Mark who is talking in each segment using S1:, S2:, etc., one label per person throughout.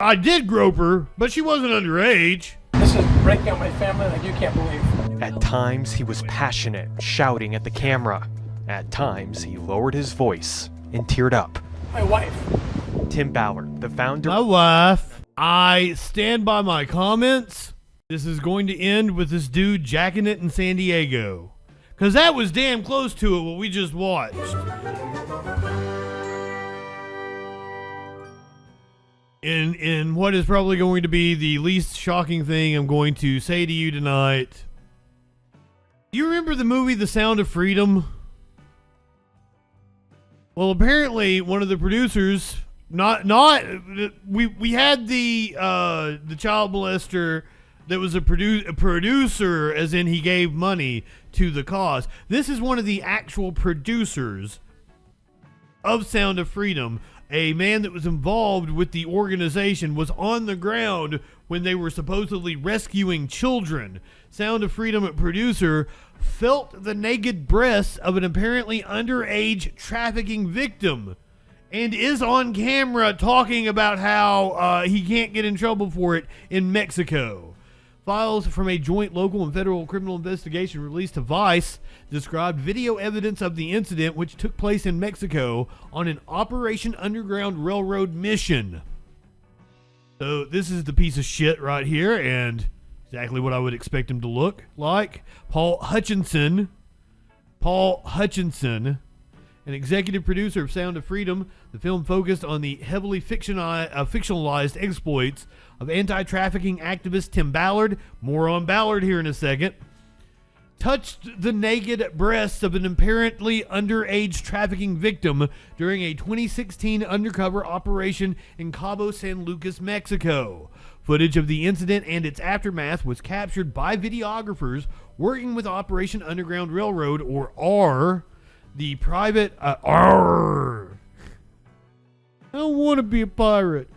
S1: I did grope her, but she wasn't underage.
S2: This is breaking up my family like you can't believe.
S3: At times, he was passionate, shouting at the camera. At times, he lowered his voice and teared up.
S2: My wife.
S3: Tim Ballard, the founder...
S1: My wife. I stand by my comments. This is going to end with this dude jacking it in San Diego. Because that was damn close to it, what we just watched. In what is probably going to be the least shocking thing I'm going to say to you tonight. Do you remember the movie The Sound of Freedom? Well, apparently one of the producers, we had the child molester that was a producer, as in he gave money to the cause. This is one of the actual producers of Sound of Freedom. A man that was involved with the organization was on the ground when they were supposedly rescuing children. Sound of Freedom producer felt the naked breasts of an apparently underage trafficking victim and is on camera talking about how he can't get in trouble for it in Mexico. Files from a joint local and federal criminal investigation released to Vice described video evidence of the incident, which took place in Mexico on an Operation Underground Railroad mission. So this is the piece of shit right here, and exactly what I would expect him to look like. Paul Hutchinson, an executive producer of Sound of Freedom. The film focused on the heavily fictionalized exploits of anti-trafficking activist Tim Ballard. More on Ballard here in a second. Touched the naked breasts of an apparently underage trafficking victim during a 2016 undercover operation in Cabo San Lucas, Mexico. Footage of the incident and its aftermath was captured by videographers working with Operation Underground Railroad, or R, the private... R. I don't want to be a pirate.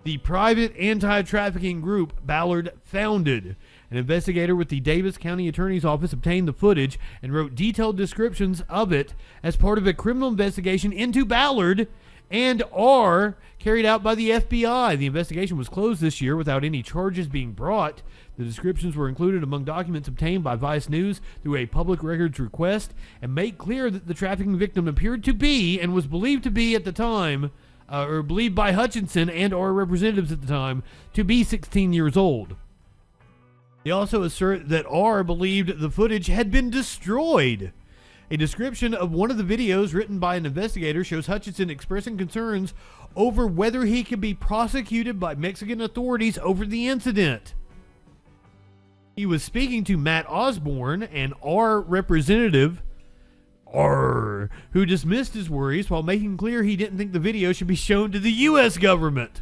S1: The private anti-trafficking group Ballard founded. An investigator with the Davis County Attorney's Office obtained the footage and wrote detailed descriptions of it as part of a criminal investigation into Ballard and R carried out by the FBI. The investigation was closed this year without any charges being brought. The descriptions were included among documents obtained by Vice News through a public records request and made clear that the trafficking victim appeared to be and was believed to be at the time, or believed by Hutchinson and our representatives at the time, to be 16 years old. They also assert that R believed the footage had been destroyed. A description of one of the videos written by an investigator shows Hutchinson expressing concerns over whether he could be prosecuted by Mexican authorities over the incident. He was speaking to Matt Osborne, an R representative, R, who dismissed his worries while making clear he didn't think the video should be shown to the U.S. government.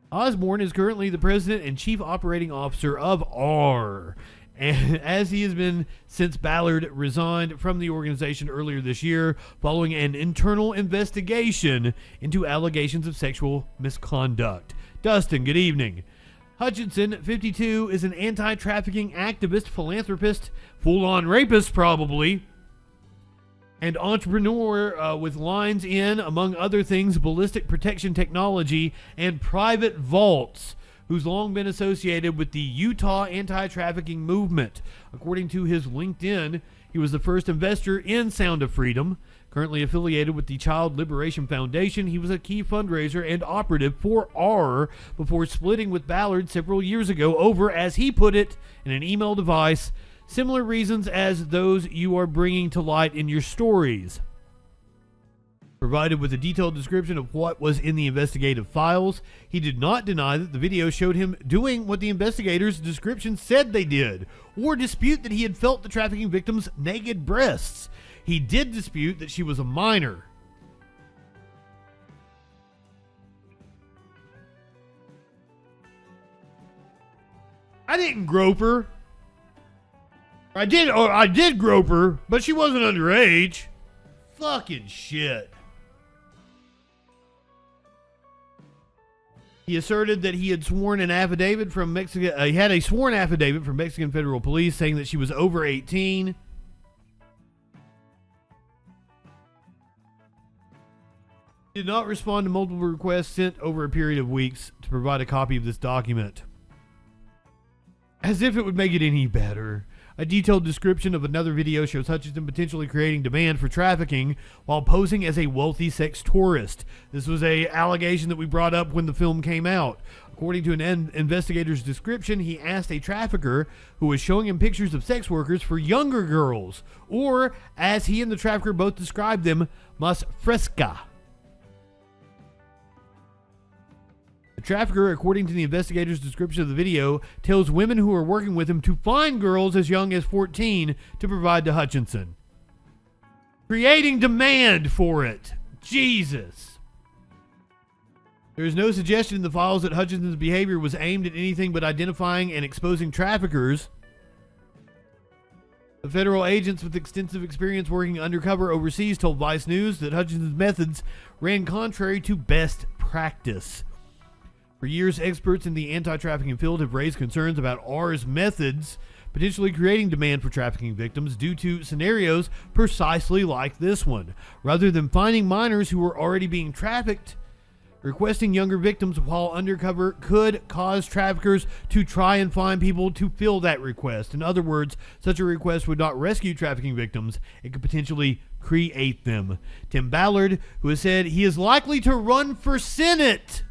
S1: Osborne is currently the president and chief operating officer of R, and as he has been since Ballard resigned from the organization earlier this year following an internal investigation into allegations of sexual misconduct. Dustin, good evening. Hutchinson, 52, is an anti-trafficking activist, philanthropist, full-on rapist probably, and entrepreneur with lines in, among other things, ballistic protection technology and private vaults, who's long been associated with the Utah anti-trafficking movement. According to his LinkedIn, he was the first investor in Sound of Freedom. Currently affiliated with the Child Liberation Foundation, he was a key fundraiser and operative for R before splitting with Ballard several years ago over, as he put it in an email device, similar reasons as those you are bringing to light in your stories. Provided with a detailed description of what was in the investigative files, he did not deny that the video showed him doing what the investigators' description said they did, or dispute that he had felt the trafficking victim's naked breasts. He did dispute that she was a minor. I didn't grope her. I did grope her, but she wasn't underage. Fucking shit. He asserted that he had sworn an affidavit from Mexico. He had a sworn affidavit from Mexican federal police saying that she was over 18. He did not respond to multiple requests sent over a period of weeks to provide a copy of this document. As if it would make it any better. A detailed description of another video shows Hutchinson potentially creating demand for trafficking while posing as a wealthy sex tourist. This was an allegation that we brought up when the film came out. According to an investigator's description, he asked a trafficker who was showing him pictures of sex workers for younger girls, or, as he and the trafficker both described them, mas fresca. The trafficker, according to the investigator's description of the video, tells women who are working with him to find girls as young as 14 to provide to Hutchinson. Creating demand for it. Jesus. There is no suggestion in the files that Hutchinson's behavior was aimed at anything but identifying and exposing traffickers. The federal agents with extensive experience working undercover overseas told Vice News that Hutchinson's methods ran contrary to best practice. For years, experts in the anti-trafficking field have raised concerns about R's methods potentially creating demand for trafficking victims due to scenarios precisely like this one. Rather than finding minors who were already being trafficked, requesting younger victims while undercover could cause traffickers to try and find people to fill that request. In other words, such a request would not rescue trafficking victims, it could potentially create them. Tim Ballard, who has said he is likely to run for Senate,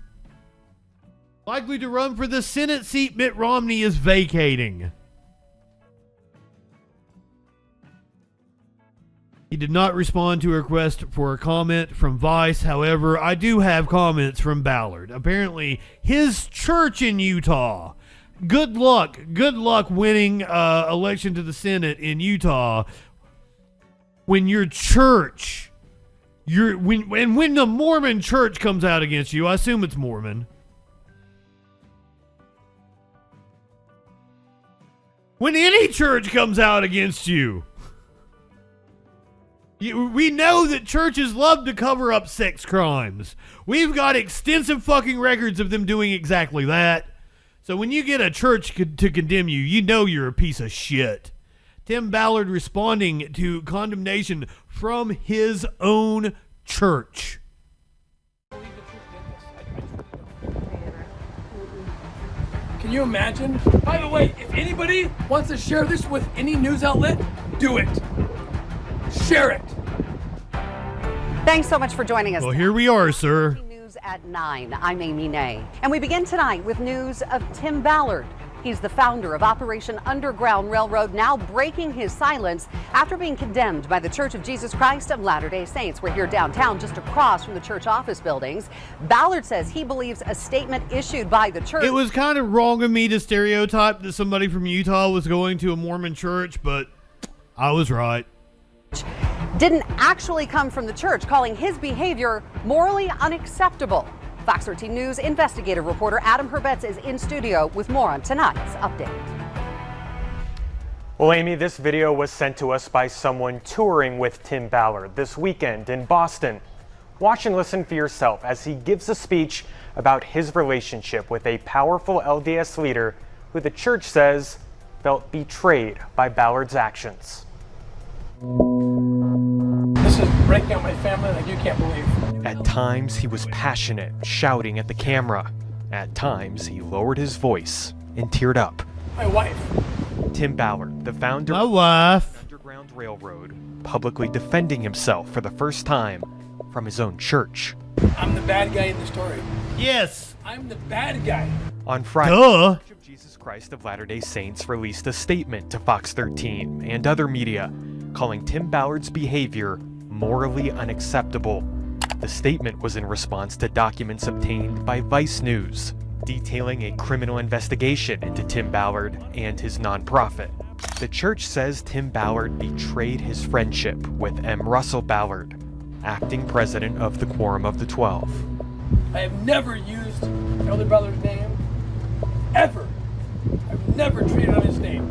S1: likely to run for the Senate seat Mitt Romney is vacating. He did not respond to a request for a comment from Vice. However, I do have comments from Ballard. Apparently, his church in Utah. Good luck winning election to the Senate in Utah when your church, when the Mormon church comes out against you. I assume it's Mormon. When any church comes out against you. We know that churches love to cover up sex crimes. We've got extensive fucking records of them doing exactly that. So when you get a church to condemn you, you know you're a piece of shit. Tim Ballard responding to condemnation from his own church.
S2: Can you imagine? By the way, if anybody wants to share this with any news outlet, do it. Share it.
S4: Thanks so much for joining us.
S1: Well, here we are, sir.
S4: News at 9. I'm Amy Nay. And we begin tonight with news of Tim Ballard. He's the founder of Operation Underground Railroad, now breaking his silence after being condemned by the Church of Jesus Christ of Latter-day Saints. We're here downtown, just across from the church office buildings. Ballard says he believes a statement issued by the church.
S1: It was kind of wrong of me to stereotype that somebody from Utah was going to a Mormon church, but I was right.
S4: Didn't actually come from the church, calling his behavior morally unacceptable. Fox 13 News investigative reporter Adam Herbetz is in studio with more on tonight's update.
S3: Well, Amy, this video was sent to us by someone touring with Tim Ballard this weekend in Boston. Watch and listen for yourself as he gives a speech about his relationship with a powerful LDS leader who the church says felt betrayed by Ballard's actions.
S2: This is breaking up my family like you can't believe.
S3: At times, he was passionate, shouting at the camera. At times, he lowered his voice and teared up.
S2: My wife.
S3: Tim Ballard, the founder
S1: My
S3: of
S1: wife.
S3: the Underground Railroad, publicly defending himself for the first time from his own church.
S2: I'm the bad guy in the story.
S1: Yes.
S2: I'm the bad guy.
S3: On Friday,
S1: Duh.
S3: the Church of Jesus Christ of Latter-day Saints released a statement to Fox 13 and other media, calling Tim Ballard's behavior morally unacceptable. The statement was in response to documents obtained by Vice News, detailing a criminal investigation into Tim Ballard and his nonprofit. The church says Tim Ballard betrayed his friendship with M. Russell Ballard, acting president of the Quorum of the 12.
S2: I have never used Elder Ballard's name, ever. I've never traded on his name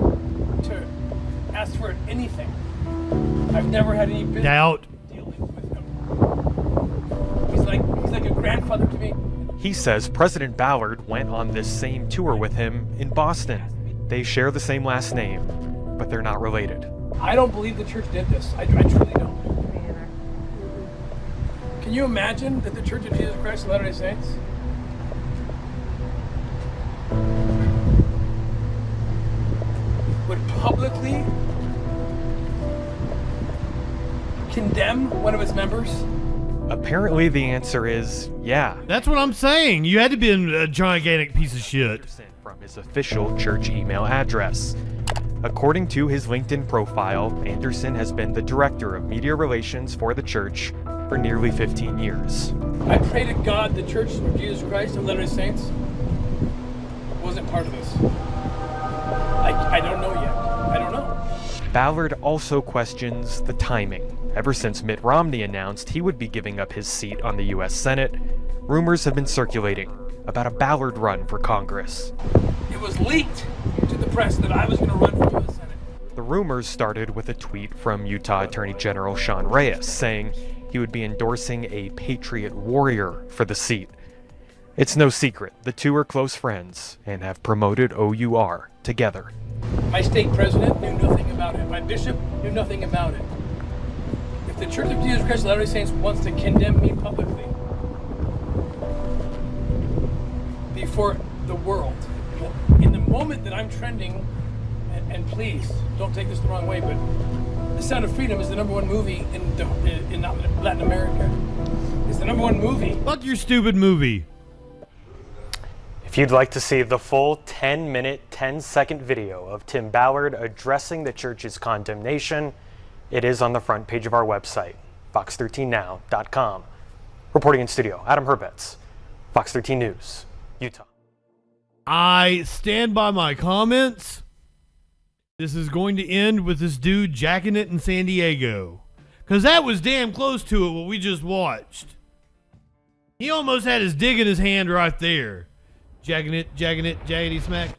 S2: to ask for anything. I've never had any business
S1: Doubt.
S2: dealing with him. He's like a grandfather to me.
S3: He says President Ballard went on this same tour with him in Boston. They share the same last name, but they're not related.
S2: I don't believe the church did this. I truly don't. Can you imagine that the Church of Jesus Christ of Latter-day Saints would publicly condemn one of its members?
S3: Apparently, the answer is yeah.
S1: That's what I'm saying. You had to be a gigantic piece of shit.
S3: Anderson from his official church email address. According to his LinkedIn profile, Anderson has been the director of media relations for the church for nearly 15 years.
S2: I pray to God the Church of Jesus Christ of Latter-day Saints wasn't part of this. I don't know yet. I don't know.
S3: Ballard also questions the timing. Ever since Mitt Romney announced he would be giving up his seat on the U.S. Senate, rumors have been circulating about a Ballard run for Congress.
S2: It was leaked to the press that I was going to run for U.S. Senate.
S3: The rumors started with a tweet from Utah Attorney General Sean Reyes saying he would be endorsing a Patriot warrior for the seat. It's no secret, the two are close friends and have promoted OUR together.
S2: My state president knew nothing about it. My bishop knew nothing about it. If the Church of Jesus Christ of Latter-day Saints wants to condemn me publicly before the world, in the moment that I'm trending, and please don't take this the wrong way, but The Sound of Freedom is the #1 movie in Latin America. It's the #1 movie.
S1: Fuck your stupid movie.
S3: If you'd like to see the full 10-minute, 10-second video of Tim Ballard addressing the church's condemnation, it is on the front page of our website, fox13now.com. Reporting in studio, Adam Herbets, Fox 13 News, Utah.
S1: I stand by my comments. This is going to end with this dude jacking it in San Diego. Because that was damn close to it, what we just watched. He almost had his dick in his hand right there. Jacking it, jaggedy smack.